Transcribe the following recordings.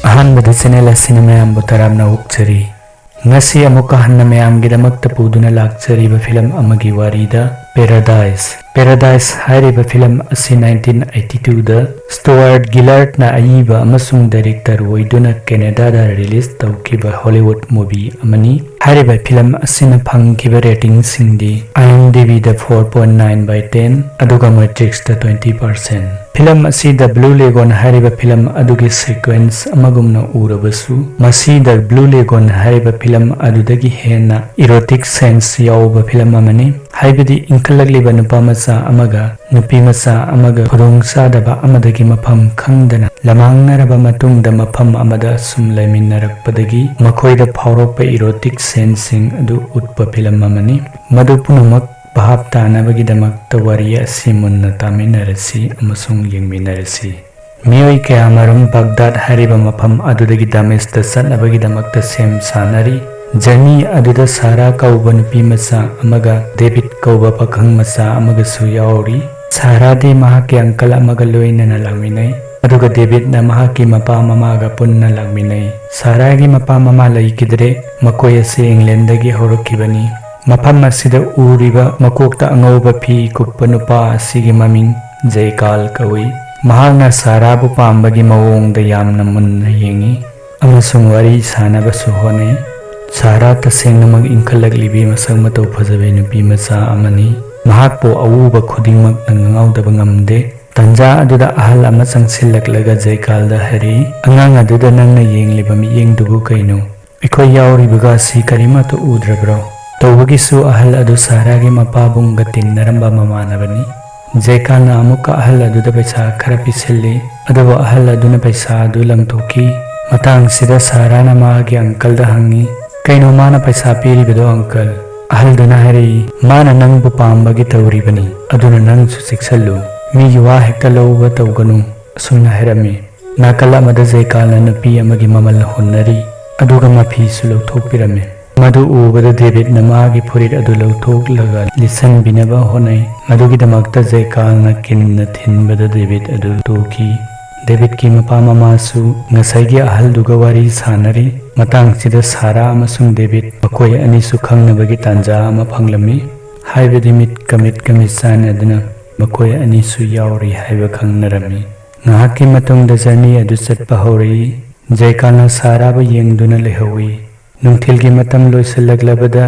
ꯑꯍꯥꯟꯕꯗ ꯆꯦꯅꯦꯜ ꯑꯁꯤꯅ ꯃꯌꯥꯝꯕꯨ ꯇꯔꯥꯝꯅ ꯑꯣꯛꯆꯔꯤ꯫ ꯉꯁꯤ ꯑꯃꯨꯛꯀ ꯍꯟꯅ ꯃꯌꯥꯝꯒꯤꯗꯃꯛꯇ ꯄꯨꯗꯨꯅ ꯂꯥꯛꯆꯔꯤꯕ ꯐꯤꯂꯝ ꯑꯃꯒꯤ ꯋꯥꯔꯤꯗ ꯄꯦꯔꯥꯗꯥꯏꯁ꯫ ꯄꯦꯔꯥꯗꯥꯏꯁ ꯍꯥꯏꯔꯤꯕ ꯐꯤꯂꯝ ꯑꯁꯤ 1982ꯗ ꯁ꯭ꯇꯨꯋꯥꯔꯠ ꯒꯤꯂꯥꯔꯗꯅ ꯑꯏꯕ ꯑꯃꯁꯨꯡ ꯗꯥꯏꯔꯦꯛꯇꯔ ꯑꯣꯏꯗꯨꯅ ꯀꯦꯅꯗꯥꯗ ꯔꯤꯂꯤꯖ ꯇꯧꯈꯤꯕ ꯍꯣꯂꯤꯋꯨꯗ ꯃꯨꯚꯤ ꯑꯃꯅꯤ꯫ ꯍꯥꯏꯔꯤꯕ ꯐꯤꯂꯝ ꯑꯁꯤꯅ ꯐꯪꯈꯤꯕ ꯔꯦꯇꯤꯡꯁꯤꯡꯗꯤ IMDbꯗ 4.9/10 ꯑꯗꯨꯒ ꯃꯦꯇ꯭ꯔꯤꯛꯁꯇ 20%꯫ ꯐꯤꯂꯝ ꯑꯁꯤ ꯗ ꯕ꯭ꯂꯨ ꯂꯦꯒꯣꯟ ꯍꯥꯏꯔꯤꯕ ꯐꯤꯂꯝ ꯑꯗꯨꯒꯤ ꯁꯤꯀ꯭ꯋꯦꯟꯁ ꯑꯃꯒꯨꯝꯅ ꯎꯔꯕꯁꯨ ꯃꯁꯤ ꯗ ꯕ꯭ꯂꯨ ꯂꯦꯒꯣꯟ ꯍꯥꯏꯔꯤꯕ ꯐꯤꯂꯝ ꯑꯗꯨꯗꯒꯤ ꯍꯦꯟꯅ ꯏꯔꯣꯇꯤꯛ ꯁꯦꯟꯁ ꯌꯥꯎꯕ ꯐꯤꯂꯝ ꯑꯃꯅꯤ꯫ ꯍꯥꯏꯕꯗꯤ ꯏꯟꯈꯠꯂꯛꯂꯤꯕ ꯅꯨꯄꯥꯃꯆꯥ ꯑꯃꯒ ꯅꯨꯄꯤꯃꯆꯥ ꯑꯃꯒ ꯈꯨꯗꯣꯡꯆꯥꯗꯕ ꯑꯃꯗꯒꯤ ꯃꯐꯝ ꯈꯪꯗꯅ ꯂꯝꯃꯥꯡꯅꯔꯕ ꯃꯇꯨꯡꯗ ꯃꯐꯝ ꯑꯃꯗ ꯁꯨꯝ ꯂꯩꯃꯤꯟꯅꯔꯛꯄꯗꯒꯤ ꯃꯈꯣꯏꯗ ꯐꯥꯎꯔꯛꯄ ꯏꯔꯣꯇꯤꯛ ꯁꯦꯟꯁꯁꯤꯡ ꯑꯗꯨ ꯎꯠꯄ ꯐꯤꯂꯝ ꯑꯃꯅꯤ꯫ ꯃꯗꯨ ꯄꯨꯝꯅꯃꯛ ꯚꯥꯞ ꯇꯥꯅꯕꯒꯤꯗꯃꯛꯇ ꯋꯥꯔꯤ ꯑꯁꯤ ꯃꯨꯟꯅ ꯇꯥꯃꯤꯟꯅꯔꯁꯤ ꯑꯃꯁꯨꯡ ꯌꯦꯡꯃꯤꯟꯅꯔꯁꯤ꯫ ꯃꯤꯑꯣꯏ ꯀꯌꯥꯃꯔꯨꯝ ꯕꯒꯗꯥꯗ ꯍꯥꯏꯔꯤꯕ ꯃꯐꯝ ꯑꯗꯨꯗꯒꯤ ꯗꯃꯦꯁꯛꯇ ꯆꯠꯅꯕꯒꯤꯗꯃꯛꯇ ꯁꯦꯝ ꯁꯥꯅꯔꯤ꯫ ꯖꯔꯅꯤ ꯑꯗꯨꯗ ꯁꯥꯔꯥ ꯀꯧꯕ ꯅꯨꯄꯤꯃꯆꯥ ꯑꯃꯒ ꯗꯦꯕꯤꯗ ꯀꯧꯕ ꯄꯥꯈꯪ ꯃꯆꯥ ꯑꯃꯒꯁꯨ ꯌꯥꯎꯔꯤ꯫ ꯁꯥꯔꯥꯗꯤ ꯃꯍꯥꯛꯀꯤ ꯑꯪꯀꯜ ꯑꯃꯒ ꯂꯣꯏꯅꯅ ꯂꯥꯛꯃꯤꯟꯅꯩ, ꯑꯗꯨꯒ ꯗꯦꯕꯤꯗꯅ ꯃꯍꯥꯛꯀꯤ ꯃꯄꯥ ꯃꯃꯥꯒ ꯄꯨꯟꯅ ꯂꯥꯛꯃꯤꯟꯅꯩ꯫ ꯁꯥꯔꯥꯒꯤ ꯃꯄꯥ ꯃꯃꯥ ꯂꯩꯈꯤꯗ꯭ꯔꯦ, ꯃꯈꯣꯏ ꯑꯁꯤ ꯏꯪꯂꯦꯟꯗꯒꯤ ꯍꯧꯔꯛꯈꯤꯕꯅꯤ꯫ ꯃꯐꯝ ꯑꯁꯤꯗ ꯎꯔꯤꯕ ꯃꯀꯣꯛꯇ ꯑꯉꯧꯕ ꯐꯤ ꯀꯨꯞꯄ ꯅꯨꯄꯥ ꯑꯁꯤꯒꯤ ꯃꯃꯤꯡ ꯖꯩꯀꯥꯜ ꯀꯧꯏ꯫ ꯃꯍꯥꯛꯅ ꯁꯥꯔꯥꯕꯨ ꯄꯥꯝꯕꯒꯤ ꯃꯑꯣꯡꯗ ꯌꯥꯝꯅ ꯃꯨꯟꯅ ꯌꯦꯡꯏ ꯑꯃꯁꯨꯡ ꯋꯥꯔꯤ ꯁꯥꯅꯕꯁꯨ ꯍꯣꯠꯅꯩ꯫ ꯁꯥꯔꯥ ꯇꯁꯦꯡꯅꯃꯛ ꯏꯟꯈꯠꯂꯛꯂꯤꯕꯤ ꯃꯁꯛ ꯃꯇꯧ ꯐꯖꯕꯤ ꯅꯨꯄꯤꯃꯆꯥ ꯑꯃꯅꯤ꯫ ꯃꯍꯥꯛꯄꯨ ꯑꯎꯕ ꯈꯨꯗꯤꯡꯃꯛꯅ ꯉꯥꯎꯗꯕ ꯉꯝꯗꯦ꯫ ꯇꯟꯖꯥ ꯑꯗꯨꯗ ꯑꯍꯜ ꯑꯃ ꯆꯪꯁꯤꯜꯂꯛꯂꯒ ꯖꯩꯀꯥꯜꯗ ꯍꯥꯏꯔꯛꯏ, "ꯑꯉꯥꯡ ꯑꯗꯨꯗ ꯅꯪꯅ ꯌꯦꯡꯂꯤꯕ ꯃꯤꯠꯌꯦꯡꯗꯨꯕꯨ ꯀꯩꯅꯣ? ꯑꯩꯈꯣꯏ ꯌꯥꯎꯔꯤꯕꯒ ꯑꯁꯤ ꯀꯔꯤꯃꯠꯇ ꯎꯗ꯭ꯔꯕ꯭ꯔꯣ?" ꯇꯧꯕꯒꯤꯁꯨ ꯑꯍꯜ ꯑꯗꯨ ꯁꯥꯔꯥꯒꯤ ꯃꯄꯥꯕꯨꯡꯒ ꯇꯤꯟꯅꯔꯝꯕ ꯃꯃꯥꯟꯅꯕꯅꯤ꯫ ꯖꯩꯀꯥꯜꯅ ꯑꯃꯨꯛꯀ ꯑꯍꯜ ꯑꯗꯨꯗ ꯄꯩꯁꯥ ꯈꯔ ꯄꯤꯁꯤꯜꯂꯤ, ꯑꯗꯨꯕꯨ ꯑꯍꯜ ꯑꯗꯨꯅ ꯄꯩꯁꯥ ꯑꯗꯨ ꯂꯪꯊꯣꯛꯈꯤ꯫ ꯃꯇꯥꯡꯁꯤꯗ ꯁꯥꯔꯥꯅ ꯃꯥꯒꯤ ꯑꯪꯀꯜꯗ ꯍꯪꯏ, "ꯀꯩꯅꯣ ꯃꯥꯅ ꯄꯩꯁꯥ ꯄꯤꯔꯤꯕꯗꯣ ꯑꯪꯀꯜ?" ꯑꯍꯜꯗꯨꯅ ꯍꯥꯏꯔꯛꯏ, "ꯃꯥꯅ ꯅꯪꯕꯨ ꯄꯥꯝꯕꯒꯤ ꯇꯧꯔꯤꯕꯅꯤ, ꯑꯗꯨꯅ ꯅꯪꯁꯨ ꯆꯦꯛꯁꯤꯜꯂꯨ, ꯃꯤꯒꯤ ꯋꯥ ꯍꯦꯛꯇ ꯂꯧꯕ ꯇꯧꯒꯅꯨ", ꯑꯁꯨꯝꯅ ꯍꯥꯏꯔꯝꯃꯤ꯫ ꯅꯥꯀꯜ ꯑꯃꯗ ꯖꯩꯀꯥꯜꯅ ꯅꯨꯄꯤ ꯑꯃꯒꯤ ꯃꯃꯜ ꯍꯨꯟꯅꯔꯤ, ꯑꯗꯨꯒ ꯃꯐꯤꯁꯨ ꯂꯧꯊꯣꯛꯄꯤꯔꯝꯃꯤ꯫ ꯃꯗꯨ ꯎꯕꯗ ꯗꯦꯕꯤꯗꯅ ꯃꯥꯒꯤ ꯐꯨꯔꯤꯠ ꯑꯗꯨ ꯂꯧꯊꯣꯛꯂꯒ ꯂꯤꯠꯁꯤꯟꯕꯤꯅꯕ ꯍꯣꯠꯅꯩ꯫ ꯃꯗꯨꯒꯤꯗꯃꯛꯇ ꯖꯩꯀꯥꯜꯅ ꯀꯤꯟꯅ ꯊꯤꯟꯕꯗ ꯗꯦꯕꯤꯗ ꯑꯗꯨ ꯇꯨꯈꯤ꯫ ꯗꯦꯕꯤꯗꯀꯤ ꯃꯄꯥ ꯃꯃꯥꯁꯨ ꯉꯁꯥꯏꯒꯤ ꯑꯍꯜꯗꯨꯒ ꯋꯥꯔꯤ ꯁꯥꯅꯔꯤ꯫ ꯃꯇꯥꯡꯁꯤꯗ ꯁꯥꯔꯥ ꯑꯃꯁꯨꯡ ꯗꯦꯕꯤꯗ ꯃꯈꯣꯏ ꯑꯅꯤꯁꯨ ꯈꯪꯅꯕꯒꯤ ꯇꯥꯟꯖꯥ ꯑꯃ ꯐꯪꯂꯝꯃꯤ꯫ ꯍꯥꯏꯕꯗꯤ ꯃꯤꯠꯀ ꯃꯤꯠ ꯆꯥꯟꯅꯗꯨꯅ ꯃꯈꯣꯏ ꯑꯅꯤꯁꯨ ꯌꯥꯎꯔꯤ ꯍꯥꯏꯕ ꯈꯪꯅꯔꯝꯃꯤ꯫ ꯉꯥꯏꯍꯥꯛꯀꯤ ꯃꯇꯨꯡꯗ ꯖꯔꯅꯤ ꯑꯗꯨ ꯆꯠꯄ ꯍꯧꯔꯛꯏ꯫ ꯖꯩꯀꯥꯜꯅ ꯁꯥꯔꯥꯕꯨ ꯌꯦꯡꯗꯨꯅ ꯂꯩꯍꯧꯏ꯫ ꯅꯨꯡꯊꯤꯜꯒꯤ ꯃꯇꯝ ꯂꯣꯏꯁꯤꯜꯂꯛꯂꯕꯗ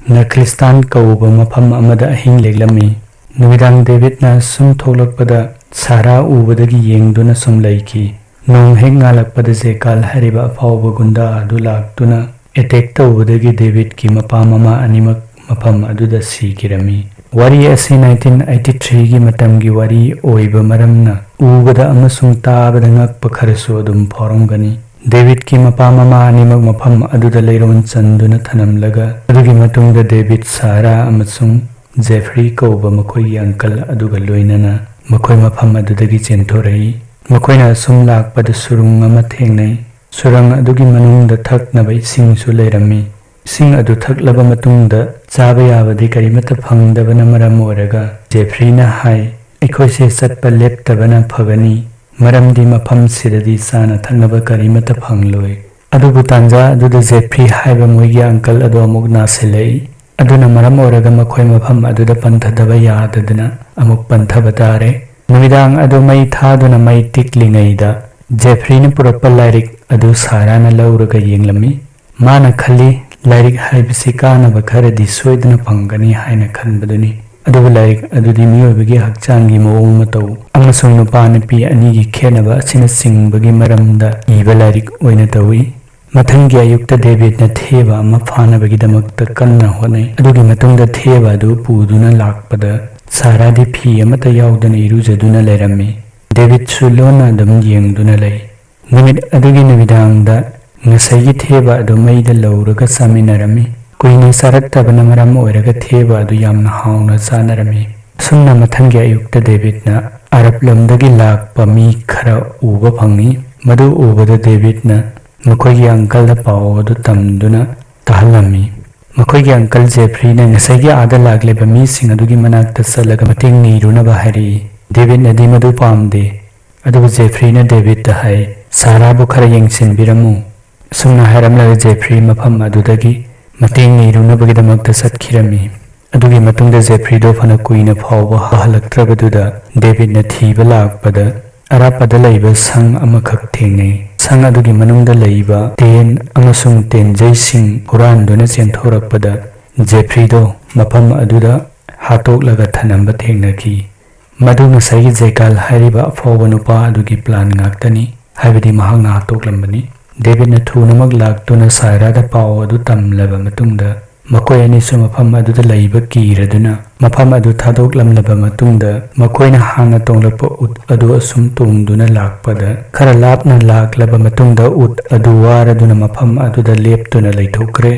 ꯅꯈ꯭ꯂꯤꯁꯇꯥꯟ ꯀꯧꯕ ꯃꯐꯝ ꯑꯃꯗ ꯑꯍꯤꯡ ꯂꯦꯛꯂꯝꯃꯤ꯫ ꯅꯨꯃꯤꯗꯥꯡ ꯗꯦꯕꯤꯗꯅ ꯁꯨꯝ ꯊꯣꯛꯂꯛꯄꯗ ꯁꯥꯔꯥ ꯎꯕꯗꯒꯤ ꯌꯦꯡꯗꯨꯅ ꯁꯨꯝ ꯂꯩꯈꯤ꯫ ꯅꯣꯡ ꯍꯦꯛ ꯉꯥꯜꯂꯛꯄꯗ ꯖꯩꯀꯥꯜ ꯍꯥꯏꯔꯤꯕ ꯑꯐꯥꯎꯕ ꯒꯨꯟꯗꯥ ꯑꯗꯨ ꯂꯥꯛꯇꯨꯅ ꯑꯦꯇꯦꯛ ꯇꯧꯕꯗꯒꯤ ꯗꯦꯕꯤꯗꯀꯤ ꯃꯄꯥ ꯃꯃꯥ ꯑꯅꯤꯃꯛ ꯃꯐꯝ ꯑꯗꯨꯗ ꯁꯤꯈꯤꯔꯝꯃꯤ꯫ ꯋꯥꯔꯤ ꯑꯁꯤ 1983ꯒꯤ ꯃꯇꯝꯒꯤ ꯋꯥꯔꯤ ꯑꯣꯏꯕ ꯃꯔꯝꯅ ꯎꯕꯗ ꯑꯃꯁꯨꯡ ꯇꯥꯕꯗ ꯉꯛꯄ ꯈꯔꯁꯨ ꯑꯗꯨꯝ ꯐꯥꯎꯔꯝꯒꯅꯤ꯫ ꯗꯦꯕꯤꯗꯀꯤ ꯃꯄꯥ ꯃꯃꯥ ꯑꯅꯤꯃꯛ ꯃꯐꯝ ꯑꯗꯨꯗ ꯂꯩꯔꯣꯟ ꯆꯟꯗꯨꯅ ꯊꯅꯝꯂꯒ ꯑꯗꯨꯒꯤ ꯃꯇꯨꯡꯗ ꯗꯦꯕꯤꯗ, ꯁꯥꯔꯥ ꯑꯃꯁꯨꯡ ꯖꯦꯐ꯭ꯔꯤ ꯀꯧꯕ ꯃꯈꯣꯏꯒꯤ ꯑꯪꯀꯜ ꯑꯗꯨꯒ ꯂꯣꯏꯅꯅ ꯃꯈꯣꯏ ꯃꯐꯝ ꯑꯗꯨꯗꯒꯤ ꯆꯦꯟꯊꯣꯔꯛꯏ꯫ ꯃꯈꯣꯏꯅ ꯑꯁꯨꯝ ꯂꯥꯛꯄꯗ ꯁꯨꯔꯨꯡ ꯑꯃ ꯊꯦꯡꯅꯩ꯫ ꯁꯨꯔꯪ ꯑꯗꯨꯒꯤ ꯃꯅꯨꯡꯗ ꯊꯛꯅꯕ ꯏꯁꯤꯡꯁꯨ ꯂꯩꯔꯝꯃꯤ꯫ ꯏꯁꯤꯡ ꯑꯗꯨ ꯊꯛꯂꯕ ꯃꯇꯨꯡꯗ ꯆꯥꯕ ꯌꯥꯕꯗꯤ ꯀꯔꯤꯃꯠꯇ ꯐꯪꯗꯕꯅ ꯃꯔꯝ ꯑꯣꯏꯔꯒ ꯖꯦꯐ꯭ꯔꯤꯅ ꯍꯥꯏ, "ꯑꯩꯈꯣꯏꯁꯦ ꯆꯠꯄ ꯂꯦꯞꯇꯕꯅ ꯐꯒꯅꯤ, ꯃꯔꯝꯗꯤ ꯃꯐꯝꯁꯤꯗꯗꯤ ꯆꯥꯅ ꯊꯛꯅꯕ ꯀꯔꯤꯃꯠꯇ ꯐꯪꯂꯣꯏ." ꯑꯗꯨꯕꯨ ꯇꯥꯟꯖꯥ ꯑꯗꯨꯗ ꯖꯦꯐ꯭ꯔꯤ ꯍꯥꯏꯕ ꯃꯣꯏꯒꯤ ꯑꯪꯀꯜ ꯑꯗꯨ ꯑꯃꯨꯛ ꯅꯥꯁꯤꯜꯂꯛꯏ꯫ ꯑꯗꯨꯅ ꯃꯔꯝ ꯑꯣꯏꯔꯒ ꯃꯈꯣꯏ ꯃꯐꯝ ꯑꯗꯨꯗ ꯄꯟꯊꯗꯕ ꯌꯥꯗꯗꯅ ꯑꯃꯨꯛ ꯄꯟꯊꯕ ꯇꯥꯔꯦ꯫ ꯅꯨꯃꯤꯗꯥꯡ ꯑꯗꯨ ꯃꯩ ꯊꯥꯗꯨꯅ ꯃꯩ ꯇꯤꯛꯂꯤꯉꯩꯗ ꯖꯦꯐ꯭ꯔꯤꯅ ꯄꯨꯔꯛꯄ ꯂꯥꯏꯔꯤꯛ ꯑꯗꯨ ꯁꯥꯔꯥꯅ ꯂꯧꯔꯒ ꯌꯦꯡꯂꯝꯃꯤ꯫ ꯃꯥꯅ ꯈꯜꯂꯤ, ꯂꯥꯏꯔꯤꯛ ꯍꯥꯏꯕꯁꯤ ꯀꯥꯟꯅꯕ ꯈꯔꯗꯤ ꯁꯣꯏꯗꯅ ꯐꯪꯒꯅꯤ ꯍꯥꯏꯅ ꯈꯟꯕꯗꯨꯅꯤ꯫ ꯑꯗꯨꯕꯨ ꯂꯥꯏꯔꯤꯛ ꯑꯗꯨꯗꯤ ꯃꯤꯑꯣꯏꯕꯒꯤ ꯍꯛꯆꯥꯡꯒꯤ ꯃꯑꯣꯡ ꯃꯇꯧ ꯑꯃꯁꯨꯡ ꯅꯨꯄꯥ ꯅꯨꯄꯤ ꯑꯅꯤꯒꯤ ꯈꯦꯠꯅꯕ ꯑꯁꯤꯅꯆꯤꯡꯕꯒꯤ ꯃꯔꯝꯗ ꯏꯕ ꯂꯥꯏꯔꯤꯛ ꯑꯣꯏꯅ ꯇꯧꯏ꯫ ꯃꯊꯪꯒꯤ ꯑꯌꯨꯛꯇ ꯗꯦꯕꯤꯗꯅ ꯊꯦꯕ ꯑꯃ ꯐꯥꯅꯕꯒꯤꯗꯃꯛꯇ ꯀꯟꯅ ꯍꯣꯠꯅꯩ꯫ ꯑꯗꯨꯒꯤ ꯃꯇꯨꯡꯗ ꯊꯦꯕ ꯑꯗꯨ ꯄꯨꯗꯨꯅ ꯂꯥꯛꯄꯗ ꯁꯥꯔꯥꯗꯤ ꯐꯤ ꯑꯃꯠꯇ ꯌꯥꯎꯗꯅ ꯏꯔꯨꯖꯗꯨꯅ ꯂꯩꯔꯝꯃꯤ꯫ ꯗꯦꯕꯤꯗꯁꯨ ꯂꯣꯟꯅ ꯑꯗꯨꯝ ꯌꯦꯡꯗꯨꯅ ꯂꯩ꯫ ꯅꯨꯃꯤꯠ ꯑꯗꯨꯒꯤ ꯅꯨꯃꯤꯗꯥꯡꯗ ꯉꯁꯥꯏꯒꯤ ꯊꯦꯕ ꯑꯗꯨ ꯃꯩꯗ ꯂꯧꯔꯒ ꯆꯥꯃꯤꯟꯅꯔꯝꯃꯤ꯫ ꯀꯨꯏꯅ ꯆꯥꯔꯛꯇꯕꯅ ꯃꯔꯝ ꯑꯣꯏꯔꯒ ꯊꯦꯕ ꯑꯗꯨ ꯌꯥꯝꯅ ꯍꯥꯎꯅ ꯆꯥꯅꯔꯝꯃꯤ꯫ ꯑꯁꯨꯝꯅ ꯃꯊꯪꯒꯤ ꯑꯌꯨꯛꯇ ꯗꯦꯕꯤꯗꯅ ꯑꯔꯕ ꯂꯝꯗꯒꯤ ꯂꯥꯛꯄ ꯃꯤ ꯈꯔ ꯎꯕ ꯐꯪꯏ꯫ ꯃꯗꯨ ꯎꯕꯗ ꯗꯦꯕꯤꯗꯅ ꯃꯈꯣꯏꯒꯤ ꯑꯪꯀꯜꯗ ꯄꯥꯎ ꯑꯗꯨ ꯇꯝꯗꯨꯅ ꯇꯥꯍꯜꯂꯝꯃꯤ꯫ ꯃꯈꯣꯏꯒꯤ ꯑꯪꯀꯜ ꯖꯦꯐ꯭ꯔꯤꯅ ꯉꯁꯥꯏꯒꯤ ꯑꯥꯗ ꯂꯥꯛꯂꯤꯕ ꯃꯤꯁꯤꯡ ꯑꯗꯨꯒꯤ ꯃꯅꯥꯛꯇ ꯆꯠꯂꯒ ꯃꯇꯦꯡ ꯅꯤꯔꯨꯅꯕ ꯍꯥꯏꯔꯛꯏ꯫ ꯗꯦꯕꯤꯗꯅꯗꯤ ꯃꯗꯨ ꯄꯥꯝꯗꯦ, ꯑꯗꯨꯕꯨ ꯖꯦꯐ꯭ꯔꯤꯅ ꯗꯦꯕꯤꯗꯇ ꯍꯥꯏ, ꯁꯥꯔꯥꯕꯨ ꯈꯔ ꯌꯦꯡꯁꯤꯟꯕꯤꯔꯝꯃꯨ ꯑꯁꯨꯝꯅ ꯍꯥꯏꯔꯝꯂꯒ ꯖꯦꯐ꯭ꯔꯤ ꯃꯐꯝ ꯑꯗꯨꯗꯒꯤ ꯃꯇꯦꯡ ꯅꯤꯔꯨꯅꯕꯒꯤꯗꯃꯛꯇ ꯆꯠꯈꯤꯔꯝꯃꯤ꯫ ꯑꯗꯨꯒꯤ ꯃꯇꯨꯡꯗ ꯖꯦꯐ꯭ꯔꯤꯗꯣ ꯐꯅ ꯀꯨꯏꯅ ꯐꯥꯎꯕ ꯍꯜꯂꯛꯇ꯭ꯔꯕꯗꯨꯗ ꯗꯦꯕꯤꯗꯅ ꯊꯤꯕ ꯂꯥꯛꯄꯗ ꯑꯔꯥꯞꯄꯗ ꯂꯩꯕ ꯁꯪ ꯑꯃꯈꯛ ꯊꯦꯡꯅꯩ꯫ ꯁꯪ ꯑꯗꯨꯒꯤ ꯃꯅꯨꯡꯗ ꯂꯩꯕ ꯇꯦꯟ ꯑꯃꯁꯨꯡ ꯇꯦꯟꯖꯩꯁꯤꯡ ꯍꯨꯔꯥꯟꯗꯨꯅ ꯆꯦꯟꯊꯣꯔꯛꯄꯗ ꯖꯦꯐ꯭ꯔꯤꯗꯣ ꯃꯐꯝ ꯑꯗꯨꯗ ꯍꯥꯠꯇꯣꯛꯂꯒ ꯊꯅꯝꯕ ꯊꯦꯡꯅꯈꯤ꯫ ꯃꯗꯨ ꯉꯁꯥꯏꯒꯤ ꯖꯦꯀꯥꯜ ꯍꯥꯏꯔꯤꯕ ꯑꯐꯥꯎꯕ ꯅꯨꯄꯥ ꯑꯗꯨꯒꯤ ꯄ꯭ꯂꯥꯟ ꯉꯥꯛꯇꯅꯤ, ꯍꯥꯏꯕꯗꯤ ꯃꯍꯥꯛꯅ ꯍꯥꯠꯇꯣꯛꯂꯝꯕꯅꯤ꯫ ꯗꯦꯕꯤꯗꯅ ꯊꯨꯅꯃꯛ ꯂꯥꯛꯇꯨꯅ ꯁꯥꯏꯔꯥꯗ ꯄꯥꯎ ꯑꯗꯨ ꯇꯝꯂꯕ ꯃꯇꯨꯡꯗ ꯃꯈꯣꯏ ꯑꯅꯤꯁꯨ ꯃꯐꯝ ꯑꯗꯨꯗ ꯂꯩꯕ ꯀꯤꯔꯗꯨꯅ ꯃꯐꯝ ꯑꯗꯨ ꯊꯥꯗꯣꯛꯂꯝꯂꯕ ꯃꯇꯨꯡꯗ ꯃꯈꯣꯏꯅ ꯍꯥꯟꯅ ꯇꯣꯡꯂꯛꯄ ꯎꯠ ꯑꯗු ꯑꯁꯨꯝ ꯇꯣꯡꯗꯨꯅ ꯂꯥꯛꯄꯗ ꯈꯔ ലാꯞꯅ ꯂꯥꯛꯂꯕ ꯃꯇꯨꯡꯗ ꯎꯠ ꯑꯗꯨ ꯋꯥꯔꯗꯨꯅ ꯃꯐꯝ ꯑꯗꯨꯗ ꯂꯦꯞꯇꯨꯅ ꯂꯩꯊꯣꯛꯈ꯭ꯔꯦ꯫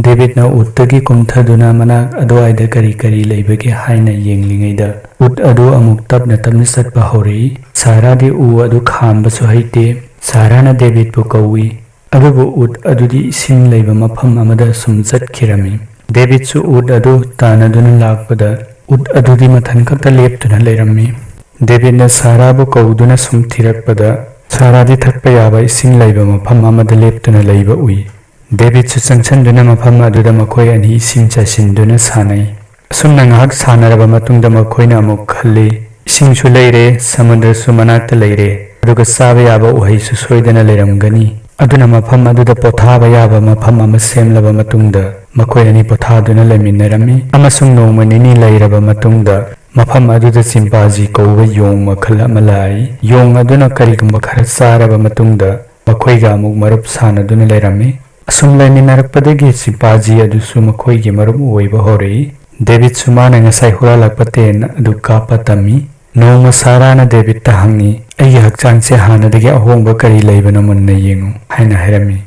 ꯗꯦꯕꯤꯗꯅ ꯎꯠꯇꯒꯤ ꯀꯨꯝꯊꯗꯨꯅ ꯃꯅꯥꯛ ꯑꯗꯨꯋꯥꯏꯗ ꯀꯔꯤ ꯀꯔꯤ ꯂꯩꯕꯒꯦ ꯍꯥꯏꯅ ꯌꯦꯡꯂꯤꯉꯩꯗ ꯎꯠ ꯑꯗꯨ ꯑꯃꯨꯛ ꯇꯞꯅ ꯇꯞꯅ ꯆꯠꯄ ꯍꯧꯔꯛꯏ꯫ ꯁꯥꯔꯥꯗꯤ ꯎ ꯑꯗꯨ ꯈꯥꯝꯕꯁꯨ ꯍꯩꯇꯦ꯫ ꯁꯥꯔꯥꯅ ꯗꯦꯕꯤꯗꯄꯨ ꯀꯧꯏ, ꯑꯗꯨꯕꯨ ꯎꯠ ꯑꯗꯨꯗꯤ ꯏꯁꯤꯡ ꯂꯩꯕ ꯃꯐꯝ ꯑꯃꯗ ꯁꯨꯝ ꯆꯠꯈꯤꯔꯝꯃꯤ꯫ ꯗꯦꯕꯤꯗꯁꯨ ꯎꯠ ꯑꯗꯨ ꯇꯥꯟꯅꯗꯨꯅ ꯂꯥꯛꯄꯗ ꯎꯠ ꯑꯗꯨꯗꯤ ꯃꯊꯟ ꯈꯛꯇ ꯂꯦꯞꯇꯨꯅ ꯂꯩꯔꯝꯃꯤ꯫ ꯗꯦꯕꯤꯗꯅ ꯁꯥꯔꯥꯕꯨ ꯀꯧꯗꯨꯅ ꯁꯨꯝ ꯊꯤꯔꯛꯄꯗ ꯁꯥꯔꯥꯗꯤ ꯊꯛꯄ ꯌꯥꯕ ꯏꯁꯤꯡ ꯂꯩꯕ ꯃꯐꯝ ꯑꯃꯗ ꯂꯦꯞꯇꯨꯅ ꯂꯩꯕ ꯎꯏ꯫ ꯗꯦꯕꯤꯗꯁꯨ ꯆꯪꯁꯤꯟꯗꯨꯅ ꯃꯐꯝ ꯑꯗꯨꯗ ꯃꯈꯣꯏ ꯑꯅꯤ ꯏꯁꯤꯡ ꯆꯥꯏꯁꯤꯟꯗꯨꯅ ꯁꯥꯟꯅꯩ꯫ ꯑꯁꯨꯝꯅ ꯉꯥꯏꯍꯥꯛ ꯁꯥꯟꯅꯔꯕ ꯃꯇꯨꯡꯗ ꯃꯈꯣꯏꯅ ꯑꯃꯨꯛ ꯈꯜꯂꯤ, ꯏꯁꯤꯡꯁꯨ ꯂꯩꯔꯦ, ꯁꯃꯨꯗ꯭ꯔꯁꯨ ꯃꯅꯥꯛꯇ ꯂꯩꯔꯦ, ꯑꯗꯨꯒ ꯆꯥꯕ ꯌꯥꯕ ꯎꯍꯩꯁꯨ ꯁꯣꯏꯗꯅ ꯂꯩꯔꯝꯒꯅꯤ꯫ ꯑꯗꯨꯅ ꯃꯐꯝ ꯑꯗꯨꯗ ꯄꯣꯊꯥꯕ ꯌꯥꯕ ꯃꯐꯝ ꯑꯃ ꯁꯦꯝꯂꯕ ꯃꯇꯨꯡꯗ ꯃꯈꯣꯏ ꯑꯅꯤ ꯄꯣꯊꯥꯗꯨꯅ ꯂꯩꯃꯤꯟꯅꯔꯝꯃꯤ꯫ ꯑꯃꯁꯨꯡ ꯅꯣꯡꯃ ꯅꯤꯅꯤ ꯂꯩꯔꯕ ꯃꯇꯨꯡꯗ ꯃꯐꯝ ꯑꯗꯨꯗ ꯆꯤꯝꯄꯥꯟꯖꯤ ꯀꯧꯕ ꯌꯣꯡ ꯃꯈꯜ ꯑꯃ ꯂꯥꯛꯏ꯫ ꯌꯣꯡ ꯑꯗꯨꯅ ꯀꯔꯤꯒꯨꯝꯕ ꯈꯔ ꯆꯥꯔꯕ ꯃꯇꯨꯡꯗ ꯃꯈꯣꯏꯒ ꯑꯃꯨꯛ ꯃꯔꯨꯞ ꯁꯥꯟꯅꯗꯨꯅ ꯂꯩꯔꯝꯃꯤ꯫ ꯑꯁꯨꯝ ꯂꯩꯃꯤꯟꯅꯔꯛꯄꯗꯒꯤ ꯆꯤꯝꯄꯥꯟꯖꯤ ꯑꯗꯨꯁꯨ ꯃꯈꯣꯏꯒꯤ ꯃꯔꯨꯞ ꯑꯣꯏꯕ ꯍꯧꯔꯛꯏ꯫ ꯗꯦꯕꯤꯗꯁꯨ ꯃꯥꯅ ꯉꯁꯥꯏ ꯍꯨꯔꯥꯜꯂꯛꯄ ꯇꯦꯟ ꯑꯗꯨ ꯀꯥꯞꯄ ꯇꯝꯃꯤ꯫ ꯅꯣꯡꯃ ꯁꯥꯔꯥꯅ ꯗꯦꯕꯤꯗꯇ ꯍꯪꯉꯤ, ꯑꯩꯒꯤ ꯍꯛꯆꯥꯡꯁꯦ ꯍꯥꯟꯅꯗꯒꯤ ꯑꯍꯣꯡꯕ ꯀꯔꯤ ꯂꯩꯕꯅꯣ ꯃꯨꯟꯅ ꯌꯦꯡꯉꯨ ꯍꯥꯏꯅ ꯍꯥꯏꯔꯝꯃꯤ꯫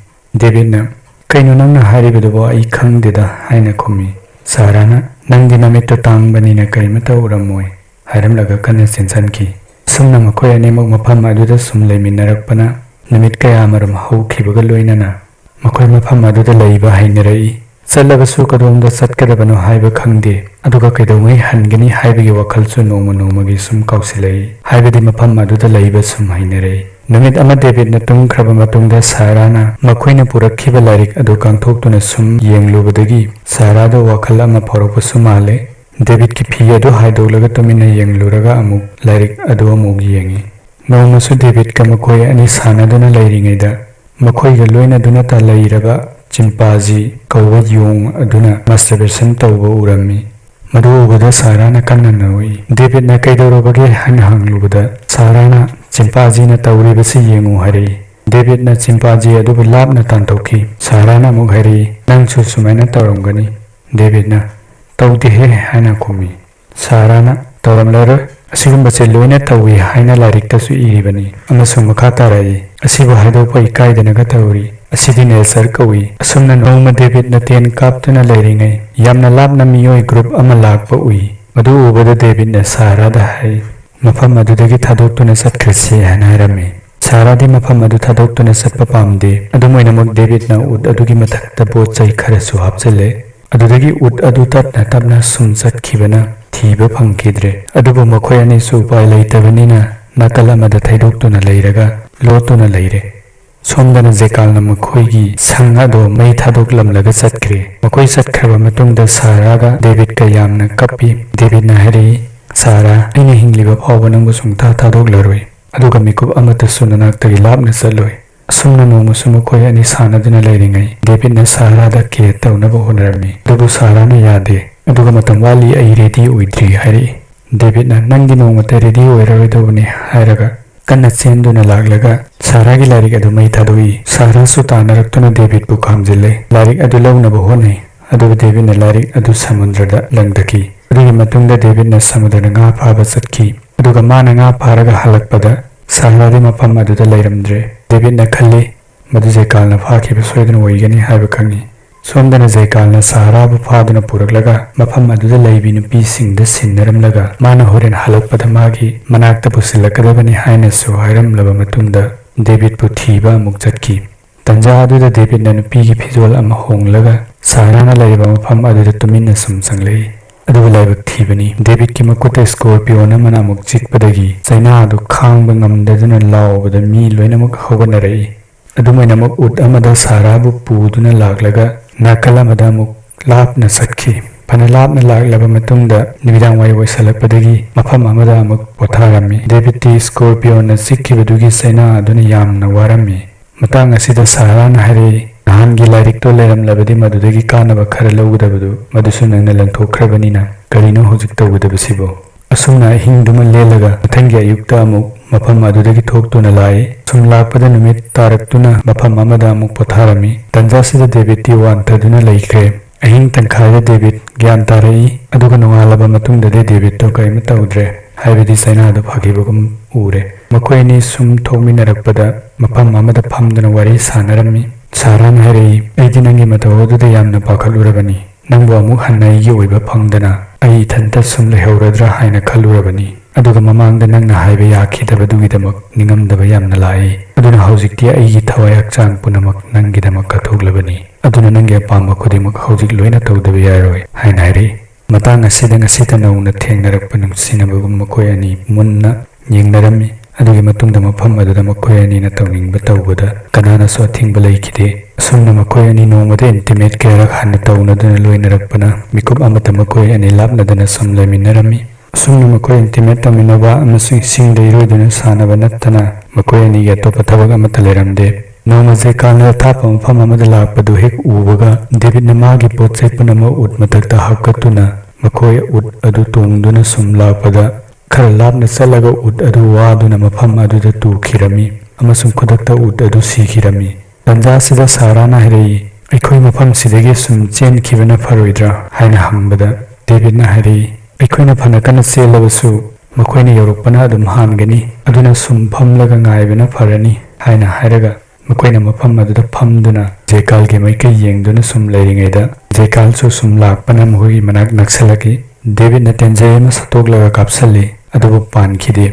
ꯗꯦꯕꯤꯗꯅ, ꯀꯩꯅꯣ ꯅꯪꯅ ꯍꯥꯏꯔꯤꯕꯗꯨꯕꯣ ꯑꯩ ꯈꯪꯗꯦꯗ ꯍꯥꯏꯅ ꯈꯨꯝꯃꯤ꯫ ꯁꯥꯔꯥꯅ, ꯅꯪꯗꯤ ꯅꯃꯤꯠꯇꯣ ꯇꯥꯡꯕꯅꯤꯅ ꯀꯔꯤꯃꯠꯇ ꯎꯔꯝꯃꯣꯏ ꯍꯥꯏꯔꯝꯂꯒ ꯀꯟꯅ ꯆꯦꯟꯁꯤꯟꯈꯤ꯫ ꯑꯁꯨꯝꯅ ꯃꯈꯣꯏ ꯑꯅꯤꯃꯛ ꯃꯐꯝ ꯑꯗꯨꯗ ꯁꯨꯝ ꯂꯩꯃꯤꯟꯅꯔꯛꯄꯅ ꯅꯨꯃꯤꯠ ꯀꯌꯥꯃꯔꯨꯝ ꯍꯧꯈꯤꯕꯒ ꯂꯣꯏꯅꯅ ꯃꯈꯣꯏ ꯃꯐꯝ ꯑꯗꯨꯗ ꯂꯩꯕ ꯍꯩꯅꯔꯛꯏ꯫ ꯆꯠꯂꯕꯁꯨ ꯀꯗꯣꯝꯗ ꯆꯠꯀꯗꯕꯅꯣ ꯍꯥꯏꯕ ꯈꯪꯗꯦ, ꯑꯗꯨꯒ ꯀꯩꯗꯧꯉꯩ ꯍꯟꯒꯅꯤ ꯍꯥꯏꯕꯒꯤ ꯋꯥꯈꯜꯁꯨ ꯅꯣꯡꯃ ꯅꯣꯡꯃꯒꯤ ꯁꯨꯝ ꯀꯥꯎꯁꯤꯜꯂꯛꯏ, ꯍꯥꯏꯕꯗꯤ ꯃꯐꯝ ꯑꯗꯨꯗ ꯂꯩꯕ ꯁꯨꯝ ꯍꯩꯅꯔꯛꯏ꯫ ꯅꯨꯃꯤꯠ ꯑꯃ ꯗꯦꯕꯤꯗꯅ ꯇꯨꯝꯈ꯭ꯔꯕ ꯃꯇꯨꯡꯗ ꯁꯥꯔꯥꯅ ꯃꯈꯣꯏꯅ ꯄꯨꯔꯛꯈꯤꯕ ꯂꯥꯏꯔꯤꯛ ꯑꯗꯨ ꯀꯥꯡꯊꯣꯛꯇꯨꯅ ꯁꯨꯝ ꯌꯦꯡꯂꯨꯕꯗꯒꯤ ꯁꯥꯔꯥꯗ ꯋꯥꯈꯜ ꯑꯃ ꯐꯥꯎꯔꯛꯄꯁꯨ ꯃꯥꯜꯂꯦ꯫ ꯗꯦꯕꯤꯗꯀꯤ ꯐꯤ ꯑꯗꯨ ꯍꯥꯏꯗꯣꯛꯂꯒ ꯇꯨꯃꯤꯟꯅ ꯌꯦꯡꯂꯨꯔꯒ ꯑꯃꯨꯛ ꯂꯥꯏꯔꯤꯛ ꯑꯗꯨ ꯑꯃꯨꯛ ꯌꯦꯡꯉꯤ꯫ ꯅꯣꯡꯃꯁꯨ ꯗꯦꯕꯤꯗꯀ ꯃꯈꯣꯏ ꯑꯅꯤ ꯁꯥꯟꯅꯗꯨꯅ ꯂꯩꯔꯤꯉꯩꯗ ꯃꯈꯣꯏꯒ ꯂꯣꯏꯅꯗꯨꯅꯇ ꯂꯩꯔꯕ ꯆꯤꯝꯄꯥꯟꯖꯤ ꯀꯧꯕ ꯌꯣꯡ ꯑꯗꯨꯅ ꯃꯥꯁꯇꯔꯕꯦꯁꯟ ꯇꯧꯕ ꯎꯔꯝꯃꯤ꯫ ꯃꯗꯨ ꯎꯕꯗ ꯁꯥꯔꯥꯅ ꯀꯟꯅ ꯅꯣꯛꯏ꯫ ꯗꯦꯕꯤꯗꯅ ꯀꯩꯗꯧꯔꯕꯒꯦ ꯍꯥꯏꯅ ꯍꯪꯂꯨꯕꯗ ꯁꯥꯔꯥꯅ ꯆꯤꯝꯄꯥꯟꯖꯤꯅ ꯇꯧꯔꯤꯕꯁꯤ ꯌꯦꯡꯉꯨ ꯍꯥꯏꯔꯛꯏ꯫ ꯗꯦꯕꯤꯗꯅ ꯆꯤꯝꯄꯥꯟꯖꯤ ꯑꯗꯨꯕꯨ ꯂꯥꯞꯅ ꯇꯥꯟꯊꯣꯛꯈꯤ꯫ ꯁꯥꯔꯥꯅ ꯑꯃꯨꯛ ꯍꯥꯏꯔꯛꯏ, ꯅꯪꯁꯨ ꯁꯨꯃꯥꯏꯅ ꯇꯧꯔꯝꯒꯅꯤ꯫ ꯗꯦꯕꯤꯗꯅ, ꯇꯧꯗꯦꯍꯦ ꯍꯥꯏꯅ ꯈꯨꯝꯃꯤ꯫ ꯁꯥꯔꯥꯅ, ꯇꯧꯔꯝꯂꯔꯣꯏ, ꯑꯁꯤꯒꯨꯝꯕꯁꯦ ꯂꯣꯏꯅ ꯇꯧꯏ ꯍꯥꯏꯅ ꯂꯥꯏꯔꯤꯛꯇꯁꯨ ꯏꯔꯤꯕꯅꯤ꯫ ꯑꯃꯁꯨꯡ ꯃꯈꯥ ꯇꯥꯔꯛꯏ, ꯑꯁꯤꯕꯨ ꯍꯥꯏꯗꯣꯛꯄ ꯏꯀꯥꯏꯗꯅꯒ ꯇꯧꯔꯤ, ꯑꯁꯤꯗꯤ ꯅꯦꯆꯔ ꯀꯧꯏ꯫ ꯑꯁꯨꯝꯅ ꯅꯣꯡꯃ ꯗꯦꯕꯤꯗꯅ ꯇꯦꯟ ꯀꯥꯞꯇꯨꯅ ꯂꯩꯔꯤꯉꯩ ꯌꯥꯝꯅ ꯂꯥꯞꯅ ꯃꯤꯑꯣꯏ ꯒ꯭ꯔꯨꯞ ꯑꯃ ꯂꯥꯛꯄ ꯎꯏ꯫ ꯃꯗꯨ ꯎꯕꯗ ꯗꯦꯕꯤꯗꯅ ꯁꯥꯔꯥꯗ ꯍꯥꯏ, ꯃꯐꯝ ꯑꯗꯨꯗꯒꯤ ꯊꯥꯗꯣꯛꯇꯨꯅ ꯆꯠꯈ꯭ꯔꯁꯤ ꯍꯥꯏꯅ ꯍꯥꯏꯔꯝꯃꯤ꯫ ꯁꯥꯔꯥꯗꯤ ꯃꯐꯝ ꯑꯗꯨ ꯊꯥꯗꯣꯛꯇꯨꯅ ꯆꯠꯄ ꯄꯥꯝꯗꯦ꯫ ꯑꯗꯨꯝ ꯑꯣꯏꯅꯃꯛ ꯗꯦꯕꯤꯗꯅ ꯎꯠ ꯑꯗꯨꯒꯤ ꯃꯊꯛꯇ ꯄꯣꯠ ꯆꯩ ꯈꯔꯁꯨ ꯍꯥꯞꯆꯤꯜꯂꯦ꯫ ꯑꯗꯨꯗꯒꯤ ꯎꯠ ꯑꯗꯨ ꯇꯞꯅ ꯇꯞꯅ ꯁꯨꯝ ꯆꯠꯈꯤꯕꯅ ꯊꯤꯕ ꯐꯪꯈꯤꯗ꯭ꯔꯦ꯫ ꯑꯗꯨꯕꯨ ꯃꯈꯣꯏ ꯑꯅꯤꯁꯨ ꯎꯄꯥꯏ ꯂꯩꯇꯕꯅꯤꯅ ꯅꯥꯀꯜ ꯑꯃꯗ ꯊꯩꯗꯣꯛꯇꯨꯅ ꯂꯩꯔꯒ ꯂꯣꯠꯇꯨꯅ ꯂꯩꯔꯦ꯫ ꯁꯣꯝꯗꯅ ꯖꯦꯀꯥꯜꯅ ꯃꯈꯣꯏꯒꯤ ꯁꯪ ꯑꯗꯨ ꯃꯩ ꯊꯥꯗꯣꯛꯂꯝꯂꯒ ꯆꯠꯈ꯭ꯔꯦ꯫ ꯃꯈꯣꯏ ꯆꯠꯈ꯭ꯔꯕ ꯃꯇꯨꯡꯗ ꯁꯥꯔꯥꯒ ꯗꯦꯕꯤꯗꯀ ꯌꯥꯝꯅ ꯀꯞꯄꯤ꯫ ꯗꯦꯕꯤꯗꯅ ꯍꯥꯏꯔꯛꯏ, ꯁꯥꯔꯥ, ꯑꯩꯅ ꯍꯤꯡꯂꯤꯕ ꯐꯥꯎꯕ ꯅꯪꯕꯨ ꯁꯨꯡꯊꯥ ꯊꯥꯗꯣꯛꯂꯔꯣꯏ, ꯑꯗꯨꯒ ꯃꯤꯀꯨꯞ ꯑꯃꯠꯇꯁꯨ ꯅꯅꯥꯛꯇꯒꯤ ꯂꯥꯞꯅ ꯆꯠꯂꯣꯏ꯫ ꯑꯁꯨꯝꯅ ꯅꯣꯡꯃꯁꯨ ꯃꯈꯣꯏ ꯑꯅꯤ ꯁꯥꯟꯅꯗꯨꯅ ꯂꯩꯔꯤꯉꯩ ꯗꯦꯕꯤꯗꯅ ꯁꯥꯔꯥꯗ ꯀꯦꯠ ꯇꯧꯅꯕ ꯍꯣꯠꯅꯔꯝꯃꯤ꯫ ꯑꯗꯨꯕꯨ ꯁꯥꯔꯥꯅ ꯌꯥꯗꯦ, ꯑꯗꯨꯒ ꯃꯇꯝ ꯋꯥꯠꯂꯤ, ꯑꯩ ꯔꯦꯗꯤ ꯑꯣꯏꯗ꯭ꯔꯤ ꯍꯥꯏꯔꯛꯏ꯫ ꯗꯦꯕꯤꯗꯅ, ꯅꯪꯗꯤ ꯅꯣꯡꯃꯇ ꯔꯦꯗꯤ ꯑꯣꯏꯔꯔꯣꯏꯗꯧꯕꯅꯤ ꯍꯥꯏꯔꯒ ꯀꯟꯅ ꯆꯦꯟꯗꯨꯅ ꯂꯥꯛꯂꯒ ꯁꯥꯔꯥꯒꯤ ꯂꯥꯏꯔꯤꯛ ꯑꯗꯨ ꯃꯩ ꯊꯥꯗꯣꯛꯏ꯫ ꯁꯥꯔꯥꯁꯨ ꯇꯥꯟꯅꯔꯛꯇꯨꯅ ꯗꯦꯕꯤꯗꯄꯨ ꯈꯥꯝꯖꯤꯜꯂꯦ, ꯂꯥꯏꯔꯤꯛ ꯑꯗꯨ ꯂꯧꯅꯕ ꯍꯣꯠꯅꯩ꯫ ꯑꯗꯨꯕꯨ ꯗꯦꯕꯤꯗꯅ ꯂꯥꯏꯔꯤꯛ ꯑꯗꯨ ꯁꯃꯨꯗ꯭ꯔꯗ ꯂꯪꯊꯈꯤ꯫ ꯑꯗꯨꯒꯤ ꯃꯇꯨꯡꯗ ꯗꯦꯕꯤꯗꯅ ꯁꯃꯨꯗ꯭ꯔꯗ ꯉꯥ ꯐꯥꯕ ꯆꯠꯈꯤ꯫ ꯑꯗꯨꯒ ꯃꯥꯅ ꯉꯥ ꯐꯥꯔꯒ ꯍꯜꯂꯛꯄꯗ ꯁꯥꯔꯥꯗꯤ ꯃꯐꯝ ꯑꯗꯨꯗ ꯂꯩꯔꯝꯗ꯭ꯔꯦ꯫ ꯗꯦꯕꯤꯗꯅ ꯈꯜꯂꯤ, ꯃꯗꯨ ꯖꯦꯀꯥꯜꯅ ꯐꯥꯈꯤꯕ ꯁꯣꯏꯗꯅ ꯑꯣꯏꯒꯅꯤ ꯍꯥꯏꯕ ꯈꯪꯉꯤ꯫ ꯁꯣꯝꯗꯅ ꯖꯦꯀꯥꯜꯅ ꯁꯥꯔꯥꯕꯨ ꯐꯥꯗꯨꯅ ꯄꯨꯔꯛꯂꯒ ꯃꯐꯝ ꯑꯗꯨꯗ ꯂꯩꯕꯤ ꯅꯨꯄꯤꯁꯤꯡꯗ ꯁꯤꯟꯅꯔꯝꯂꯒ ꯃꯥꯅ ꯍꯣꯔꯦꯟ ꯍꯜꯂꯛꯄꯗ ꯃꯥꯒꯤ ꯃꯅꯥꯛꯇ ꯄꯨꯁꯤꯜꯂꯛꯀꯗꯕꯅꯤ ꯍꯥꯏꯅꯁꯨ ꯍꯥꯏꯔꯝꯂꯕ ꯃꯇꯨꯡꯗ ꯗꯦꯕꯤꯗꯄꯨ ꯊꯤꯕ ꯑꯃꯨꯛ ꯆꯠꯈꯤ꯫ ꯇꯟꯖꯥ ꯑꯗꯨꯗ ꯗꯦꯕꯤꯗꯅ ꯅꯨꯄꯤꯒꯤ ꯐꯤꯖꯣꯜ ꯑꯃ ꯍꯣꯡꯂꯒ ꯁꯥꯔꯥꯅ ꯂꯩꯔꯤꯕ ꯃꯐꯝ ꯑꯗꯨꯗ ꯇꯨꯃꯤꯟꯅ ꯁꯨꯝ ꯆꯪꯂꯛꯏ꯫ ꯑꯗꯨꯒ ꯂꯥꯏꯕꯛ ꯊꯤꯕꯅꯤ ꯗꯦꯕꯤꯠꯀꯤ ꯃꯈꯨꯠꯇ ꯁ꯭ꯀꯣꯔꯄꯤꯌꯣꯟ ꯑꯃꯅ ꯑꯃꯨꯛ ꯆꯤꯛꯄꯗꯒꯤ ꯆꯩꯅꯥ ꯑꯗꯨ ꯈꯥꯡꯕ ꯉꯝꯗꯗꯨꯅ ꯂꯥꯎꯕꯗ ꯃꯤ ꯂꯣꯏꯅꯃꯛ ꯍꯧꯒꯠꯅꯔꯛꯏ꯫ ꯑꯗꯨꯃꯥꯏꯅꯃꯛ ꯎꯠ ꯑꯃꯗ ꯁꯥꯔꯥꯕꯨ ꯄꯨꯗꯨꯅ ꯂꯥꯛꯂꯒ ꯅꯥꯀꯜ ꯑꯃꯗ ꯑꯃꯨꯛ ꯂꯥꯞꯅ ꯆꯠꯈꯤ꯫ ꯐꯅ ꯂꯥꯞꯅ ꯂꯥꯛꯂꯕ ꯃꯇꯨꯡꯗ ꯅꯨꯃꯤꯗꯥꯡꯋꯥꯏ ꯑꯣꯏꯁꯜꯂꯛꯄꯗꯒꯤ ꯃꯐꯝ ꯑꯃꯗ ꯑꯃꯨꯛ ꯄꯣꯊꯥꯔꯝꯃꯤ꯫ ꯗꯦꯕꯤꯠꯇꯤ ꯁ꯭ꯀꯣꯔꯄꯤꯌꯣꯟꯅ ꯆꯤꯛꯈꯤꯕꯗꯨꯒꯤ ꯆꯩꯅꯥ ꯑꯗꯨꯅ ꯌꯥꯝꯅ ꯋꯥꯔꯝꯃꯤ꯫ ꯃꯇꯥꯡ ꯑꯁꯤꯗ ꯁꯥꯔꯥꯅ ꯍꯥꯏꯔꯛꯏ, ꯅꯍꯥꯟꯒꯤ ꯂꯥꯏꯔꯤꯛꯇꯣ ꯂꯩꯔꯝꯂꯕꯗꯤ ꯃꯗꯨꯗꯒꯤ ꯀꯥꯟꯅꯕ ꯈꯔ ꯂꯧꯒꯗꯕꯗꯨ ꯃꯗꯨꯁꯨ ꯅꯪꯅ ꯂꯪꯊꯣꯛꯈ꯭ꯔꯕꯅꯤꯅ ꯀꯔꯤꯅꯣ ꯍꯧꯖꯤꯛ ꯇꯧꯒꯗꯕꯁꯤꯕꯣ? ꯑꯁꯨꯝꯅ ꯑꯍꯤꯡꯗꯨꯃ ꯂꯦꯜꯂꯒ ꯃꯊꯪꯒꯤ ꯑꯌꯨꯛꯇ ꯑꯃꯨꯛ ꯃꯐꯝ ꯑꯗꯨꯗꯒꯤ ꯊꯣꯛꯇꯨꯅ ꯂꯥꯛꯏ꯫ ꯁꯨꯝ ꯂꯥꯛꯄꯗ ꯅꯨꯃꯤꯠ ꯇꯥꯔꯛꯇꯨꯅ ꯃꯐꯝ ꯑꯃꯗ ꯑꯃꯨꯛ ꯄꯣꯊꯥꯔꯝꯃꯤ꯫ ꯇꯟꯖꯥꯁꯤꯗ ꯗꯦꯕꯤꯠꯇꯤ ꯋꯥꯟꯊꯗꯨꯅ ꯂꯩꯈ꯭ꯔꯦ꯫ ꯑꯍꯤꯡ ꯇꯪꯈꯥꯏꯗ ꯗꯦꯕꯤꯠ ꯒ꯭ꯌꯥꯟ ꯇꯥꯔꯛꯏ꯫ ꯑꯗꯨꯒ ꯅꯣꯡꯉꯥꯜꯂꯕ ꯃꯇꯨꯡꯗꯗꯤ ꯗꯦꯕꯤꯠꯇꯣ ꯀꯔꯤꯝꯇ ꯇꯧꯗ꯭ꯔꯦ, ꯍꯥꯏꯕꯗꯤ ꯆꯩꯅꯥꯗꯣ ꯐꯈꯤꯕꯒꯨꯝ ꯎꯔꯦ꯫ ꯃꯈꯣꯏ ꯑꯅꯤ ꯁꯨꯝ ꯊꯣꯛꯃꯤꯟꯅꯔꯛꯄꯗ ꯃꯐꯝ ꯑꯃꯗ ꯐꯝꯗꯨꯅ ꯋꯥꯔꯤ ꯁꯥꯟꯅꯔꯝꯃꯤ꯫ ꯁꯥꯔꯥꯅ ꯍꯥꯏꯔꯛꯏ, ꯑꯩꯗꯤ ꯅꯪꯒꯤ ꯃꯇꯧ ꯑꯗꯨꯗ ꯌꯥꯝꯅ ꯄꯥꯈꯠꯂꯨꯔꯕꯅꯤ꯫ ꯅꯪꯕꯨ ꯑꯃꯨꯛ ꯍꯟꯅ ꯑꯩꯒꯤ ꯑꯣꯏꯕ ꯐꯪꯗꯅ ꯑꯩ ꯏꯊꯟꯇ ꯁꯨꯝ ꯂꯩꯍꯧꯔꯗ꯭ꯔꯥ ꯍꯥꯏꯅ ꯈꯜꯂꯨꯔꯕꯅꯤ꯫ ꯑꯗꯨꯒ ꯃꯃꯥꯡꯗ ꯅꯪꯅ ꯍꯥꯏꯕ ꯌꯥꯈꯤꯗꯕꯗꯨꯒꯤꯗꯃꯛ ꯅꯤꯡꯉꯝꯗꯕ ꯌꯥꯝꯅ ꯂꯥꯛꯏ꯫ ꯑꯗꯨꯅ ꯍꯧꯖꯤꯛꯇꯤ ꯑꯩꯒꯤ ꯊꯋꯥꯏ ꯍꯛꯆꯥꯡ ꯄꯨꯝꯅꯃꯛ ꯅꯪꯒꯤꯗꯃꯛ ꯀꯠꯊꯣꯛꯂꯕꯅꯤ꯫ ꯑꯗꯨꯅ ꯅꯪꯒꯤ ꯑꯄꯥꯝꯕ ꯈꯨꯗꯤꯡꯃꯛ ꯍꯧꯖꯤꯛ ꯂꯣꯏꯅ ꯇꯧꯗꯕ ꯌꯥꯔꯣꯏ ꯍꯥꯏꯅ ꯍꯥꯏꯔꯛꯏ꯫ ꯃꯇꯥꯡ ꯑꯁꯤꯗ ꯉꯁꯤꯇ ꯅꯧꯅ ꯊꯦꯡꯅꯔꯛꯄ ꯅꯨꯡꯁꯤꯅꯕꯒꯨꯝ ꯃꯈꯣꯏ ꯑꯅꯤ ꯃꯨꯟꯅ ꯌꯦꯡꯅꯔꯝꯃꯤ꯫ ꯑꯗꯨꯒꯤ ꯃꯇꯨꯡꯗ ꯃꯐꯝ ꯑꯗꯨꯗ ꯃꯈꯣꯏ ꯑꯅꯤꯅ ꯇꯧꯅꯤꯡꯕ ꯇꯧꯕꯗ ꯀꯅꯥꯅꯁꯨ ꯑꯊꯤꯡꯕ ꯂꯩꯈꯤꯗꯦ꯫ ꯑꯁꯨꯝꯅ ꯃꯈꯣꯏ ꯑꯅꯤ ꯅꯣꯡꯃꯗ ꯏꯟꯇꯤꯃꯦꯠ ꯀꯌꯥꯔꯛ ꯍꯟꯅ ꯇꯧꯅꯗꯨꯅ ꯂꯣꯏꯅꯔꯛꯄꯅ ꯃꯤꯀꯨꯞ ꯑꯃꯠꯇ ꯃꯈꯣꯏ ꯑꯅꯤ ꯂꯥꯞꯅꯗꯅ ꯁꯨꯝ ꯂꯩꯃꯤꯟꯅꯔꯝꯃꯤ꯫ ꯑꯁꯨꯝꯅ ꯃꯈꯣꯏ ꯏꯟꯇꯤꯃꯦꯠ ꯇꯧꯃꯤꯟꯅꯕ ꯑꯃꯁꯨꯡ ꯏꯁꯤꯡꯗ ꯏꯔꯣꯏꯗꯨꯅ ꯁꯥꯟꯅꯕ ꯅꯠꯇꯅ ꯃꯈꯣꯏ ꯑꯅꯤꯒꯤ ꯑꯇꯣꯞꯄ ꯊꯕꯛ ꯑꯃꯠꯇ ꯂꯩꯔꯝꯗꯦ꯫ ꯅꯣꯡꯃ ꯖꯦꯀꯥꯜꯅ ꯑꯊꯥꯞꯄ ꯃꯐꯝ ꯑꯃꯗ ꯂꯥꯛꯄꯗꯨ ꯍꯦꯛ ꯎꯕꯒ ꯗꯦꯕꯤꯠꯅ ꯃꯥꯒꯤ ꯄꯣꯠꯆꯩ ꯄꯨꯝꯅꯃꯛ ꯎꯠ ꯃꯊꯛꯇ ꯍꯥꯞꯀꯠꯇꯨꯅ ꯃꯈꯣꯏ ꯎꯠ ꯑꯗꯨ ꯇꯣꯡꯗꯨꯅ ꯁꯨꯝ ꯂꯥꯛꯄꯗ ꯈꯔ ಲಾಪ್ನ ꯆꯠꯂꯒ ꯎꯠ ꯑꯗꯨ ꯋꯥꯗꯨꯅ ꯃꯐꯝ ꯑꯗꯨꯗ ꯇꯨꯈꯤꯔꯝꯃꯤ ꯑꯃꯁꯨꯡ ꯈꯨꯗꯛꯇ ꯎꯠ ꯑꯗꯨ ꯁꯤꯈꯤꯔꯝꯃꯤ꯫ ꯇꯟꯖꯥꯁꯤꯗ ꯁꯥꯔꯥꯅ ꯍꯥꯏꯔꯛꯏ, ꯑꯩꯈꯣꯏ ꯃꯐꯝꯁꯤꯗꯒꯤ ꯁꯨꯝ ꯆꯦꯟꯈꯤꯕꯅ ꯐꯔꯣꯏꯗ꯭ꯔꯥ ꯍꯥꯏꯅ ꯍꯪꯕꯗ ꯗꯦꯕꯤꯠꯅ ꯍꯥꯏꯔꯛꯏ, ꯑꯩꯈꯣꯏꯅ ꯐꯅ ꯀꯟꯅ ꯆꯦꯜꯂꯕꯁꯨ ꯃꯈꯣꯏꯅ ꯌꯧꯔꯛꯄꯅ ꯑꯗꯨꯝ ꯍꯥꯟꯒꯅꯤ, ꯑꯗꯨꯅ ꯁꯨꯝ ꯐꯝꯂꯒ ꯉꯥꯏꯕꯅ ꯐꯔꯅꯤ ꯍꯥꯏꯅ ꯍꯥꯏꯔꯒ ꯃꯈꯣꯏꯅ ꯃꯐꯝ ꯑꯗꯨꯗ ꯐꯝꯗꯨꯅ ꯖꯦꯀꯥꯜꯒꯤ ꯃꯥꯏꯀꯩ ꯌꯦꯡꯗꯨꯅ ꯁꯨꯝ ꯂꯩꯔꯤꯉꯩꯗ ꯖꯦꯀꯥꯜꯁꯨ ꯁꯨꯝ ꯂꯥꯛꯄꯅ ꯃꯈꯣꯏꯒꯤ ꯃꯅꯥꯛ ꯅꯛꯁꯜꯂꯛꯏ꯫ ꯗꯦꯕꯤꯠꯅ ꯇꯦꯟꯖꯩ ꯑꯃ ꯁꯠꯇꯣꯛꯂꯒ ꯀꯥꯞꯁꯜꯂꯤ, ꯑꯗꯨꯕꯨ ꯄꯥꯟꯈꯤꯗꯦ꯫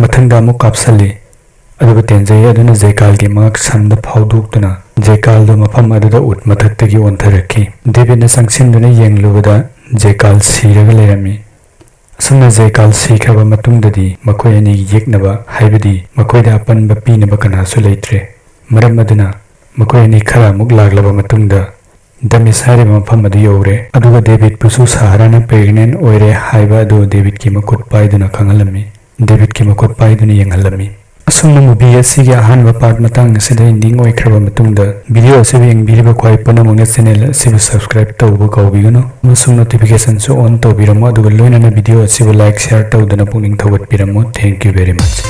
ꯃꯊꯪꯗ ꯑꯃꯨꯛ ꯀꯥꯞꯁꯜꯂꯤ, ꯑꯗꯨꯕꯨ ꯇꯦꯟꯖꯩ ꯑꯗꯨꯅ ꯖꯦꯀꯥꯜꯒꯤ ꯃꯉꯛ ꯁꯝꯗ ꯐꯥꯎꯗꯣꯛꯇꯨꯅ ꯖꯦꯀꯥꯜꯗꯨ ꯃꯐꯝ ꯑꯗꯨꯗ ꯎꯠ ꯃꯊꯛꯇꯒꯤ ꯑꯣꯟꯊꯔꯛꯈꯤ꯫ ꯗꯦꯕꯤꯠꯅ ꯆꯪꯁꯤꯟꯗꯨꯅ ꯌꯦꯡꯂꯨꯕꯗ ꯖꯦꯀꯥꯜ ꯁꯤꯔꯒ ꯂꯩꯔꯝꯃꯤ꯫ ꯑꯁꯨꯝꯅ ꯖꯦꯀꯥꯜ ꯁꯤꯈ꯭ꯔꯕ ꯃꯇꯨꯡꯗꯗꯤ ꯃꯈꯣꯏ ꯑꯅꯤꯒꯤ ꯌꯦꯛꯅꯕ ꯍꯥꯏꯕꯗꯤ ꯃꯈꯣꯏꯗ ꯑꯄꯟꯕ ꯄꯤꯅꯕ ꯀꯅꯥꯁꯨ ꯂꯩꯇ꯭ꯔꯦ꯫ ꯃꯔꯝ ꯑꯗꯨꯅ ꯃꯈꯣꯏ ꯑꯅꯤ ꯈꯔ ꯑꯃꯨꯛ ꯂꯥꯛꯂꯕ ꯃꯇꯨꯡꯗ ꯗꯃꯤꯁ ꯍꯥꯏꯔꯤꯕ ꯃꯐꯝ ꯑꯗꯨ ꯌꯧꯔꯦ꯫ ꯑꯗꯨꯒ ꯗꯦꯕꯤꯠꯄꯨꯁꯨ ꯁꯥꯔꯥꯅ ꯄ꯭ꯔꯦꯒꯅꯦꯟ ꯑꯣꯏꯔꯦ ꯍꯥꯏꯕ ꯑꯗꯨ ꯗꯦꯕꯤꯠꯀꯤ ꯃꯈꯨꯠ ꯄꯥꯏꯗꯨꯅ ꯈꯪꯍꯜꯂꯝꯃꯤ, ꯗꯦꯕꯤꯠꯀꯤ ꯃꯈꯨꯠ ꯄꯥꯏꯗꯨꯅ ꯌꯦꯡꯍꯜꯂꯝꯃꯤ꯫ ꯑꯁꯨꯝꯅ ꯃꯨꯚꯤ ꯑꯁꯤꯒꯤ ꯑꯍꯥꯟꯕ ꯄꯥꯔꯠ ꯃꯇꯥꯡ ꯑꯁꯤꯗ ꯑꯦꯟꯗꯤꯡ ꯑꯣꯏꯈ꯭ꯔꯕ ꯃꯇꯨꯡꯗ ꯚꯤꯗꯤꯑꯣ ꯑꯁꯤꯕꯨ ꯌꯦꯡꯕꯤꯔꯤꯕ ꯈ꯭ꯋꯥꯏ ꯄꯨꯝꯅꯃꯛꯅ ꯆꯦꯅꯦꯜ ꯑꯁꯤꯕꯨ ꯁꯕꯁꯀ꯭ꯔꯥꯏꯕ ꯇꯧꯕ ꯀꯥꯎꯕꯤꯒꯅꯨ ꯑꯃꯁꯨꯡ ꯅꯣꯇꯤꯐꯤꯀꯦꯁꯟꯁꯨ ꯑꯣꯟ ꯇꯧꯕꯤꯔꯝꯃꯨ, ꯑꯗꯨꯒ ꯂꯣꯏꯅꯅ ꯚꯤꯗꯤꯑꯣ ꯑꯁꯤꯕꯨ ꯂꯥꯏꯛ ꯁꯦꯌꯔ ꯇꯧꯗꯨꯅ ꯄꯨꯛꯅꯤꯡ ꯊꯧꯒꯠꯄꯤꯔꯝꯃꯨ꯫ Thank you very ꯃꯆ꯫